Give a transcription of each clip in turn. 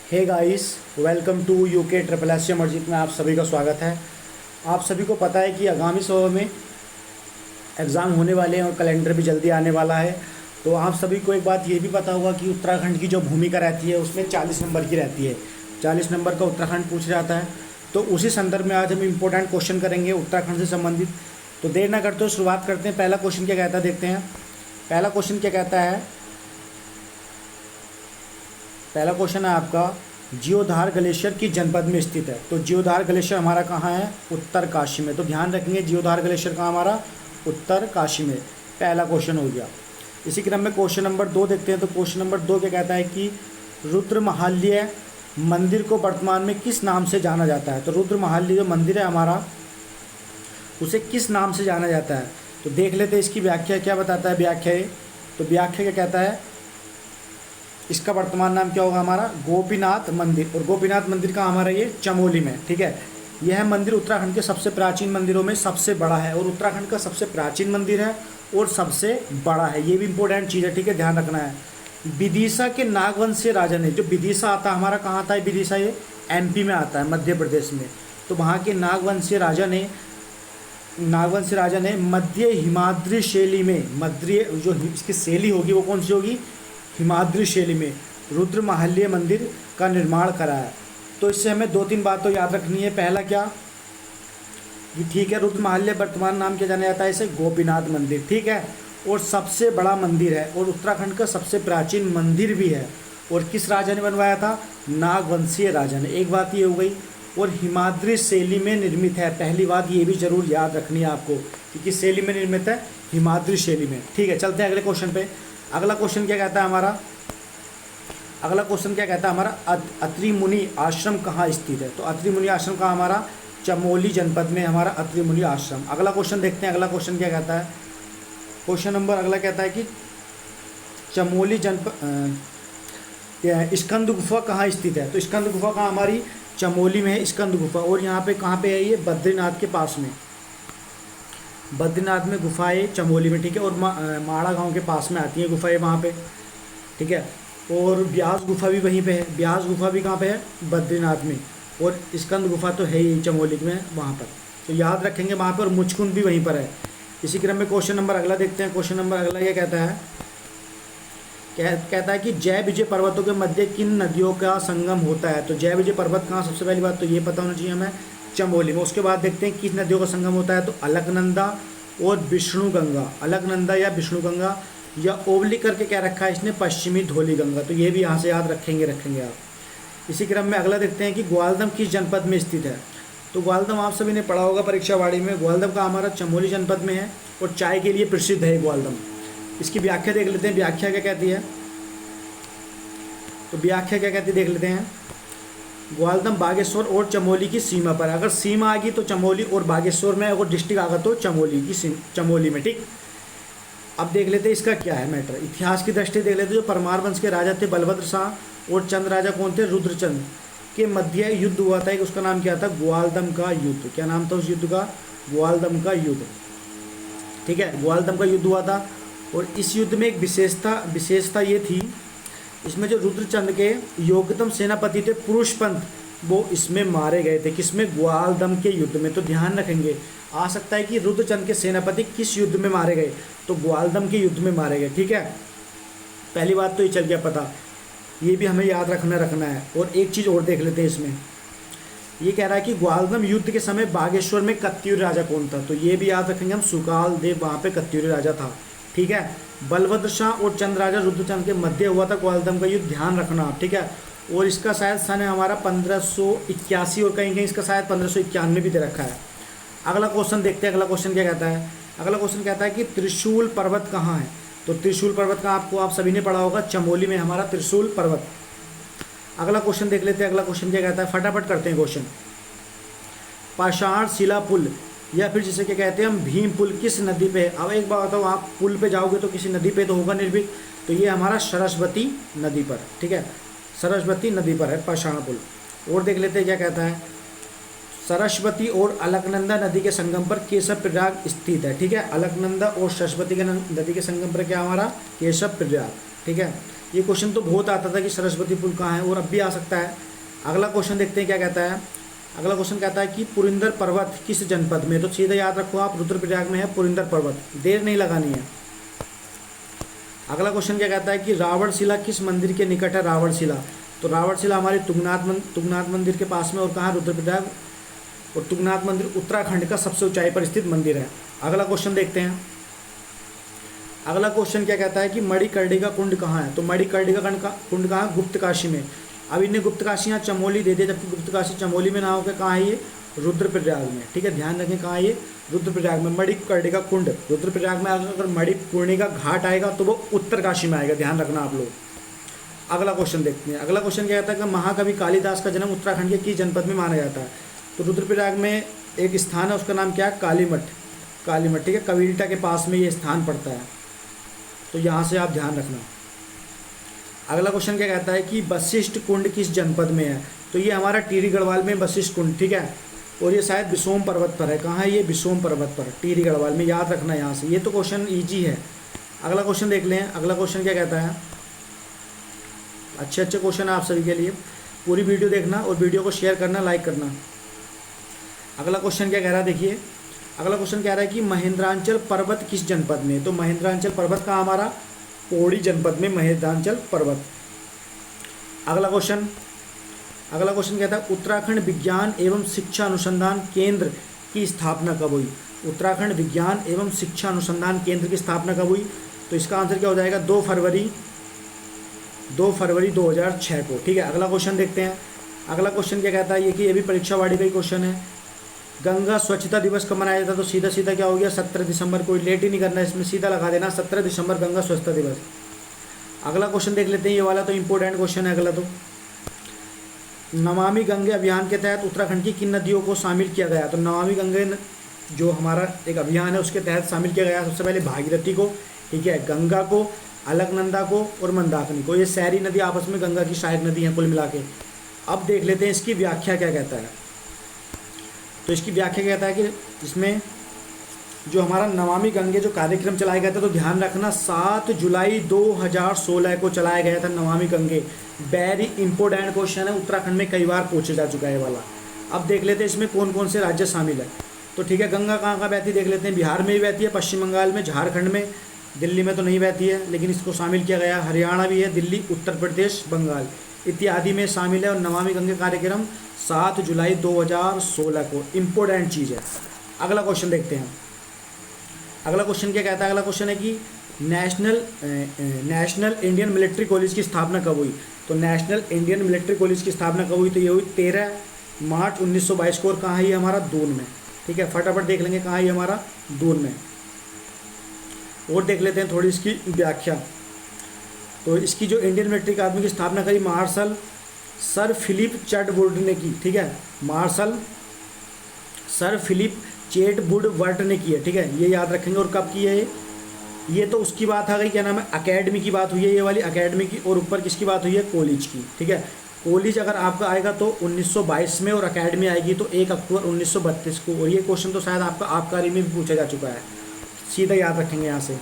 Hey guys, welcome to UK triple S मस्जिद में आप सभी का स्वागत है। आप सभी को पता है कि आगामी समय में एग्ज़ाम होने वाले हैं और कैलेंडर भी जल्दी आने वाला है। तो आप सभी को एक बात ये भी पता होगा कि उत्तराखंड की जो भूमिका रहती है उसमें 40 नंबर की रहती है। 40 नंबर का उत्तराखंड पूछा जाता है। तो उसी संदर्भ में आज हम इम्पोर्टेंट क्वेश्चन करेंगे उत्तराखंड से संबंधित। तो देर ना करते हुए शुरुआत करते हैं। पहला क्वेश्चन क्या कहता है देखते हैं। पहला क्वेश्चन क्या कहता है। पहला क्वेश्चन है आपका, जियोधार ग्लेशियर किस जनपद में स्थित है। तो जियोधार ग्लेशियर हमारा कहाँ है, उत्तरकाशी में। तो ध्यान रखेंगे जियोधार ग्लेशियर कहाँ हमारा, उत्तरकाशी में। पहला क्वेश्चन हो गया। इसी क्रम में क्वेश्चन नंबर 2 देखते हैं। तो क्वेश्चन नंबर 2 क्या कहता है कि रुद्रमहाल्य मंदिर को वर्तमान में किस नाम से जाना जाता है। तो रुद्रमहाल्य जो मंदिर है हमारा, उसे किस नाम से जाना जाता है। तो देख लेते हैं इसकी व्याख्या क्या बताता है। व्याख्या तो व्याख्या क्या कहता है, इसका वर्तमान नाम क्या होगा हमारा, गोपीनाथ मंदिर। और गोपीनाथ मंदिर का हमारा ये चमोली में, ठीक है। यह मंदिर उत्तराखंड के सबसे प्राचीन मंदिरों में सबसे बड़ा है और उत्तराखंड का सबसे प्राचीन मंदिर है और सबसे बड़ा है। ये भी इंपॉर्टेंट चीज़ है, ठीक है, ध्यान रखना है। विदिशा के नागवंशीय राजा ने, जो विदिशा आता है हमारा, कहाँ आता है विदिशा, ये एमपी में आता है, मध्य प्रदेश में। तो वहाँ के नागवंशीय राजा ने मध्य हिमाद्री शैली में, मध्य जो इसकी शैली होगी वो कौन सी होगी, हिमाद्री शैली में रुद्रमहाल्य मंदिर का निर्माण करा है। तो इससे हमें 2-3 बात तो याद रखनी है। पहला क्या, ये ठीक है, रुद्रमहाल्य वर्तमान नाम क्या जाना जाता है इसे, गोपीनाथ मंदिर, ठीक है। और सबसे बड़ा मंदिर है और उत्तराखंड का सबसे प्राचीन मंदिर भी है। और किस राजा ने बनवाया था, नागवंशीय राजा ने। एक बात ये हो गई। और हिमाद्री शैली में निर्मित है। पहली बात ये भी जरूर याद रखनी है आपको कि किस शैली में निर्मित है, हिमाद्री शैली में, ठीक है। चलते हैं अगले क्वेश्चन पे। अगला क्वेश्चन क्या कहता है हमारा, अत्रि मुनि आश्रम कहाँ स्थित है। तो अत्रि मुनि आश्रम कहाँ हमारा, चमोली जनपद में हमारा अत्रि मुनि आश्रम। अगला क्वेश्चन देखते हैं। अगला क्वेश्चन क्या कहता है, क्वेश्चन नंबर अगला कहता है कि चमोली जनपद स्कंद गुफा कहाँ स्थित है। तो स्कंद गुफा कहाँ हमारी, चमोली में है स्कंद गुफा। और यहाँ पे कहाँ पे है ये, बद्रीनाथ के पास में, बद्रीनाथ में गुफाएं चमोली में, ठीक है। और माड़ा गांव के पास में आती है गुफाएं वहाँ पे, ठीक है। और ब्यास गुफा भी वहीं पे है। ब्यास गुफा भी कहाँ पे है, बद्रीनाथ में। और स्कंद गुफा तो है ही चमोली में वहाँ पर, तो याद रखेंगे वहाँ पर। और मुचकुंद भी वहीं पर है। इसी क्रम में क्वेश्चन नंबर अगला देखते हैं। क्वेश्चन नंबर अगला ये कहता है, कहता है कि जय विजय पर्वतों के मध्य किन नदियों का संगम होता है। तो जय विजय पर्वत कहाँ, सबसे पहली बात तो ये पता होना चाहिए हमें, चमोली में। उसके बाद देखते हैं किस नदियों का संगम होता है। तो अलकनंदा और विष्णु गंगा, अलकनंदा या विष्णु गंगा, या ओवली करके क्या रखा है इसने, पश्चिमी धौली गंगा। तो ये भी यहाँ से याद रखेंगे आप। इसी क्रम में अगला देखते हैं कि ग्वालदम किस जनपद में स्थित है। तो ग्वालदम आप सभी ने पढ़ा होगा परीक्षावाड़ी में। ग्वालदम का हमारा चमोली जनपद में है और चाय के लिए प्रसिद्ध है ग्वालदम। इसकी व्याख्या देख लेते हैं। व्याख्या क्या कहती है, तो व्याख्या क्या कहती है देख लेते हैं। ग्वालदम बागेश्वर और चमोली की सीमा पर, अगर सीमा आ गई तो चमोली और बागेश्वर में, अगर डिस्ट्रिक्ट आ गया तो चमोली में, ठीक। अब देख लेते हैं इसका क्या है मैटर। इतिहास की दृष्टि देख लेते हैं। जो परमार वंश के राजा थे बलभद्र शाह और चंद राजा कौन थे, रुद्रचंद के मध्य युद्ध हुआ था। उसका नाम क्या था, ग्वालदम का युद्ध। क्या नाम था उस युद्ध का, ग्वालदम का युद्ध, ठीक है। ग्वालदम का युद्ध हुआ था। और इस युद्ध में एक विशेषता ये थी, इसमें जो रुद्रचंद के योग्यतम सेनापति थे पुरुषपंत, वो इसमें मारे गए थे। किसमें, ग्वालदम के युद्ध में। तो ध्यान रखेंगे, आ सकता है कि रुद्रचंद के सेनापति किस युद्ध में मारे गए, तो ग्वालदम के युद्ध में मारे गए, ठीक है। पहली बात तो ये चल गया पता, ये भी हमें याद रखना है। और एक चीज़ और देख लेते हैं इसमें। ये कह रहा है कि ग्वालदम युद्ध के समय बागेश्वर में कत्यूरी राजा कौन था। तो ये भी याद रखेंगे हम, सुकाल देव वहाँ पे कत्यूरी राजा था, ठीक है। बलभद्र शाह और चंद राजा रुद्रचंद के मध्य हुआ था ग्वालदम का युद्ध, ध्यान रखना आप, ठीक है। और इसका शायद सन है हमारा 1581 और कहीं कहीं इसका शायद 1591 भी दे रखा है। अगला क्वेश्चन देखते हैं। अगला क्वेश्चन क्या कहता है, अगला क्वेश्चन कहता है कि त्रिशूल पर्वत कहाँ है। तो त्रिशूल पर्वत का आप सभी ने पढ़ा होगा, चमोली में हमारा त्रिशूल पर्वत। अगला क्वेश्चन देख लेते हैं। अगला क्वेश्चन क्या कहता है, फटाफट करते हैं क्वेश्चन। पाषाण शिला पुल या फिर जिसे क्या कहते हैं हम, भीम पुल किस नदी पे है। अब एक बात बताओ, आप पुल पे जाओगे तो किसी नदी पे तो होगा निर्मित, तो ये हमारा सरस्वती नदी पर, ठीक है, सरस्वती नदी पर है पाषाण पुल। और देख लेते हैं क्या कहता है, सरस्वती और अलकनंदा नदी के संगम पर केशव प्रयाग स्थित है, ठीक है। अलकनंदा और सरस्वती के नदी के संगम पर क्या हमारा, केशव प्रयाग, ठीक है। ये क्वेश्चन तो बहुत आता था कि सरस्वती पुल कहाँ है, और अब भी आ सकता है। अगला क्वेश्चन देखते हैं क्या कहता है। अगला क्वेश्चन कहता है कि पुरिंदर पर्वत किस जनपद में, तो सीधा याद रखो आप, रुद्रप्रयाग में है पुरिंदर पर्वत, देर नहीं लगानी है। अगला क्वेश्चन क्या कहता है कि रावणशिला किस मंदिर के निकट है, रावणशिला, तो रावणशिला हमारे तुंगनाथ मंदिर के पास में, और कहाँ, रुद्रप्रयाग। और तुंगनाथ मंदिर उत्तराखंड का सबसे ऊंचाई पर स्थित मंदिर है। अगला क्वेश्चन देखते हैं। अगला क्वेश्चन क्या कहता है कि मणिकर्णिका कुंड कहाँ है, तो मणिकर्णिका कुंड कहाँ है, गुप्तकाशी में। अब इन्हें गुप्तकाशी यहाँ चमोली दे दिया, जबकि गुप्तकाशी चमोली में ना होकर कहाँ है ये, रुद्रप्रयाग में। ठीक है, ध्यान रखें कहाँ है ये, रुद्रप्रयाग में। मणिकर्णिका कुंड रुद्रप्रयाग में, अगर मणिकर्णिका घाट आएगा तो वो उत्तरकाशी में आएगा, ध्यान रखना आप लोग। अगला क्वेश्चन देखते हैं। अगला क्वेश्चन क्या कहता है कि महाकवि कालिदास का जन्म उत्तराखंड के किस जनपद में माना जाता है, तो रुद्रप्रयाग में एक स्थान है, उसका नाम क्या है, कालीमठ। कालीमठ, ठीक है, कविल्टा के पास में ये स्थान पड़ता है, तो यहाँ से आप ध्यान रखना। अगला क्वेश्चन क्या कहता है कि वशिष्ठ कुंड किस जनपद में है, तो ये हमारा टिहरी गढ़वाल में वशिष्ठ कुंड, ठीक है, और ये शायद बिसोम पर्वत पर है। कहाँ है ये, बिसोम पर्वत पर, टिहरी गढ़वाल में, याद रखना यहाँ से। ये तो क्वेश्चन ईजी है। अगला क्वेश्चन देख लें। अगला क्वेश्चन क्या कहता है, अच्छे क्वेश्चन है आप सभी के लिए, पूरी वीडियो देखना और वीडियो को शेयर करना, लाइक करना। अगला क्वेश्चन क्या कह रहा है, देखिए। अगला क्वेश्चन कह रहा है कि महेंद्रांचल पर्वत किस जनपद में, तो महेंद्रांचल पर्वत का हमारा पौड़ी जनपद में महेंद्रांचल पर्वत। अगला क्वेश्चन कहता है उत्तराखंड विज्ञान एवं शिक्षा अनुसंधान केंद्र की स्थापना कब हुई, उत्तराखंड विज्ञान एवं शिक्षा अनुसंधान केंद्र की स्थापना कब हुई, तो इसका आंसर क्या हो जाएगा, 2 फरवरी 2006 को। ठीक है, अगला क्वेश्चन देखते हैं। अगला क्वेश्चन क्या कहता है, ये कि ये भी परीक्षा वाड़ी का ही क्वेश्चन है। गंगा स्वच्छता दिवस कब मनाया जाता है, तो सीधा सीधा क्या हो गया, 17 दिसंबर को। लेट ही नहीं करना, इसमें सीधा लगा देना 17 दिसंबर गंगा स्वच्छता दिवस। अगला क्वेश्चन देख लेते हैं, ये वाला तो इंपॉर्टेंट क्वेश्चन है। अगला तो नमामि गंगे अभियान के तहत उत्तराखंड की किन नदियों को शामिल किया गया, तो नमामि गंगे जो हमारा एक अभियान है उसके तहत शामिल किया गया। सबसे पहले भागीरथी को, ठीक है, गंगा को, अलकनंदा को और मंदाकिनी को। ये सारी नदी आपस में गंगा की सहायक नदी हैं कुल मिला के। अब देख लेते हैं इसकी व्याख्या क्या कहता है, तो इसकी व्याख्या कहता है कि इसमें जो हमारा नमामि गंगे जो कार्यक्रम चलाया गया था, तो ध्यान रखना 7 जुलाई 2016 को चलाया गया था Namami Gange. Very important question है, उत्तराखंड में कई बार पूछा जा चुका है वाला। अब देख लेते हैं इसमें कौन कौन से राज्य शामिल है, तो ठीक है, गंगा कहाँ कहाँ बहती देख लेते हैं। बिहार में ही बहती है, पश्चिम बंगाल में, झारखंड में, दिल्ली में तो नहीं बहती है लेकिन इसको शामिल किया गया। हरियाणा भी है, दिल्ली, उत्तर प्रदेश, बंगाल इत्यादि में शामिल है। और नमामि गंगे कार्यक्रम 7 जुलाई 2016 को, इम्पोर्टेंट चीज़ है। अगला क्वेश्चन देखते हैं। अगला क्वेश्चन क्या कहता है, अगला क्वेश्चन है कि नेशनल इंडियन मिलिट्री कॉलेज की स्थापना कब हुई, तो नेशनल इंडियन मिलिट्री कॉलेज की स्थापना कब हुई, तो ये हुई 13 मार्च 1922 को। और कहाँ है ये हमारा, दून में। ठीक है, फटाफट देख लेंगे कहाँ है ये हमारा, दून में। और देख लेते हैं थोड़ी इसकी व्याख्या। तो इसकी जो इंडियन मिलिट्री अकादमी की स्थापना करी मार्शल सर फिलिप चैटवुड ने की। ठीक है, मार्शल सर फिलिप चैटवुड ने की है। ठीक है, ये याद रखेंगे। और कब की है ये तो उसकी बात आ गई, क्या नाम है, अकेडमी की बात हुई है, ये वाली अकेडमी की। और ऊपर किसकी बात हुई है, कॉलेज की। ठीक है, कॉलेज अगर आपका आएगा तो 1922 में, और अकेडमी आएगी तो 1 अक्टूबर 1932 को। और ये क्वेश्चन तो शायद आपका आबकारी में भी पूछा जा चुका है, सीधा याद रखेंगे यहाँ से।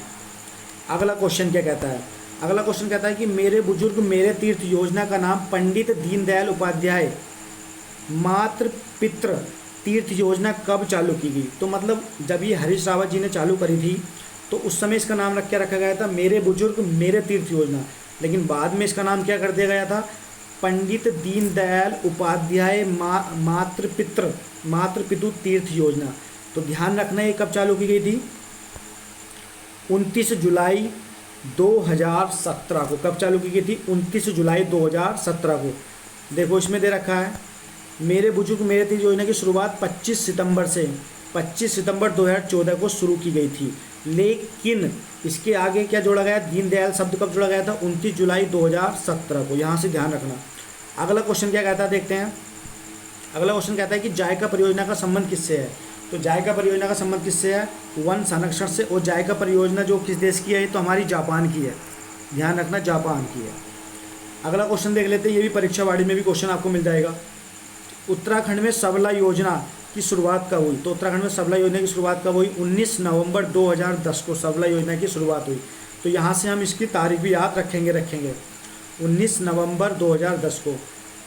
अगला क्वेश्चन क्या कहता है, अगला क्वेश्चन कहता है कि मेरे बुजुर्ग मेरे तीर्थ योजना का नाम पंडित दीनदयाल उपाध्याय मातृ पितृ तीर्थ योजना कब चालू की गई, तो मतलब जब ये हरीश रावत जी ने चालू करी थी तो उस समय इसका नाम रख के रखा गया था मेरे बुजुर्ग मेरे तीर्थ योजना। लेकिन बाद में इसका नाम क्या कर दिया गया था, पंडित दीनदयाल उपाध्याय मातृपितु तीर्थ योजना। तो ध्यान रखना ये कब चालू की गई थी, 29 जुलाई 2017 को। कब चालू की गई थी, 29 जुलाई 2017 को। देखो इसमें दे रखा है मेरे बुजुर्ग मेरे तीर्थ योजना की शुरुआत 25 सितंबर 2014 को शुरू की गई थी। लेकिन इसके आगे क्या जोड़ा गया, दीनदयाल शब्द कब जोड़ा गया था, 29 जुलाई 2017 को। यहाँ से ध्यान रखना। अगला क्वेश्चन क्या कहता है देखते हैं। अगला क्वेश्चन कहता है कि जायका परियोजना का संबंध किससे है, तो जायका परियोजना का संबंध किससे है, वन संरक्षण से। और जायका परियोजना जो किस देश की है, तो हमारी जापान की है, ध्यान रखना, जापान की है। अगला क्वेश्चन देख लेते हैं, ये भी परीक्षा वाड़ी में भी क्वेश्चन आपको मिल जाएगा। उत्तराखंड में सबला योजना की शुरुआत कब हुई, तो उत्तराखंड में सबला योजना की शुरुआत कब हुई, 19 नवंबर 2010 को सबला योजना की शुरुआत हुई। तो यहाँ से हम इसकी तारीख भी याद रखेंगे। 19 नवंबर 2010 को।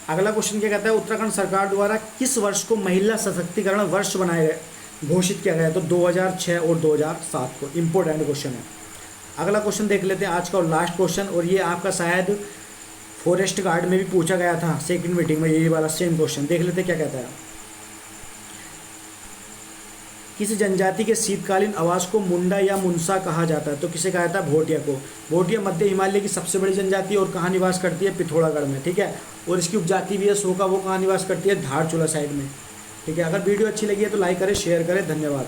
अगला क्वेश्चन क्या कहता है, उत्तराखंड सरकार द्वारा किस वर्ष को महिला सशक्तिकरण वर्ष घोषित किया गया? तो 2006 और 2007 को। इम्पोर्टेंट क्वेश्चन है। अगला क्वेश्चन देख लेते हैं आज का और लास्ट क्वेश्चन, और ये आपका शायद फॉरेस्ट गार्ड में भी पूछा गया था सेकंड मीटिंग में, यही वाला सेम क्वेश्चन। देख लेते हैं क्या कहता है। किस जनजाति के शीतकालीन आवास को मुंडा या मुनसा कहा जाता है? तो किसे कहा जाता है? भोटिया को। भोटिया मध्य हिमालय की सबसे बड़ी जनजाति है और कहाँ निवास करती है? पिथौरागढ़ में, ठीक है। और इसकी उपजाति भी है शो का, वो कहाँ निवास करती है? धारचूला साइड में, ठीक है। अगर वीडियो अच्छी लगी है तो लाइक करें, शेयर करें। धन्यवाद।